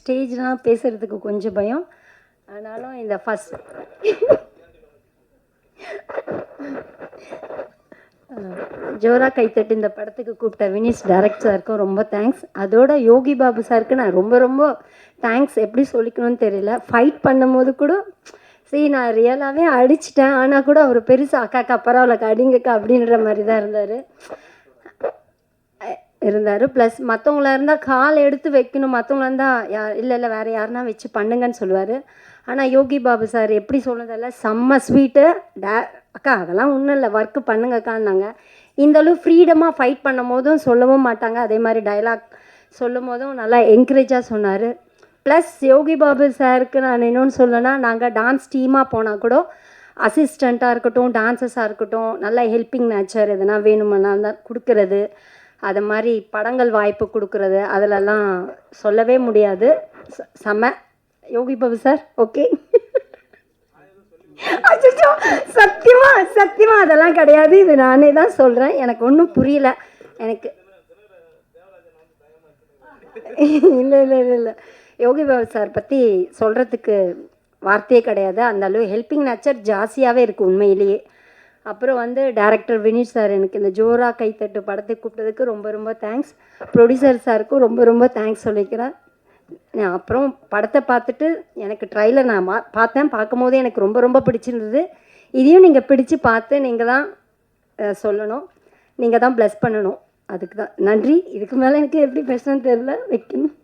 ஸ்டேஜ்லாம் பேசுகிறதுக்கு கொஞ்சம் பயம். ஆனாலும் இந்த ஃபஸ்ட் ஜோரா கைத்தட்டு இந்த படத்துக்கு கூப்பிட்ட வினிஷ் டைரக்டர் சாருக்கும் ரொம்ப தேங்க்ஸ். அதோட யோகி பாபு சாருக்கு நான் ரொம்ப ரொம்ப தேங்க்ஸ். எப்படி சொல்லிக்கணும்னு தெரியல. ஃபைட் பண்ணும்போது கூட சரி நான் ரியலாகவே அடிச்சிட்டேன். ஆனால் கூட அவர் பெருசாக அக்காக்கா பரவாயில்லக்கா அடிங்கக்கா அப்படின்ற மாதிரி தான் இருந்தார். ப்ளஸ் மற்றவங்களா இருந்தால் கால் எடுத்து வைக்கணும், மற்றவங்களா இருந்தால் இல்லை இல்லை வேறு யாருன்னா வச்சு பண்ணுங்கன்னு சொல்லுவார். ஆனால் யோகி பாபு சார் எப்படி சொன்னதில்ல செம்ம ஸ்வீட்டு. அக்கா அதெல்லாம் ஒன்றும் இல்லை ஒர்க்கு பண்ணுங்கக்கான்னாங்க. இந்தளவு ஃப்ரீடமாக ஃபைட் பண்ணும் போதும் சொல்லவும் மாட்டாங்க. அதே மாதிரி டைலாக் சொல்லும் போதும் நல்லா என்கரேஜாக சொன்னார். ப்ளஸ் யோகி பாபு சாருக்கு நான் இன்னொன்று சொல்லணும்னா, நாங்கள் டான்ஸ் டீமாக போனால் கூட அசிஸ்டண்ட்டாக இருக்கட்டும், டான்ஸஸாக இருக்கட்டும், நல்லா ஹெல்பிங் நேச்சர் எதுனா வேணுமென்னா தான் கொடுக்குறது. அது மாதிரி படங்கள் வாய்ப்பு கொடுக்குறது அதிலெல்லாம் சொல்லவே முடியாது. செம்ம யோகி பாபு சார். ஓகே. அச்சோ சத்தியமா அதெல்லாம் கிடையாது. இது நானே தான் சொல்கிறேன். எனக்கு ஒன்றும் புரியல. எனக்கு இல்லை யோகி பாபு சார் பற்றி சொல்கிறதுக்கு வார்த்தையே கிடையாது. அந்த அளவு ஹெல்பிங் நேச்சர் ஜாஸ்தியாகவே இருக்குது உண்மையிலேயே. அப்புறம் டைரக்டர் வினிஷ் சார் எனக்கு இந்த ஜோரா கைத்தட்டு படத்துக்கு கூப்பிட்டதுக்கு ரொம்ப ரொம்ப தேங்க்ஸ். ப்ரொடியூசர் சாருக்கும் ரொம்ப ரொம்ப தேங்க்ஸ் சொல்லிக்கிறேன். அப்புறம் படத்தை பார்த்துட்டு எனக்கு ட்ரைலர் நான் பார்த்தேன். பார்க்கும்போதே எனக்கு ரொம்ப ரொம்ப பிடிச்சிருந்தது. இதையும் நீங்கள் பிடிச்சு பார்த்து நீங்கள் தான் சொல்லணும், நீங்கள் தான் ப்ளஸ் பண்ணணும். அதுக்கு தான் நன்றி. இதுக்கு மேலே எனக்கு எப்படி பேசணும்னு தெரியல, வைக்கணும்.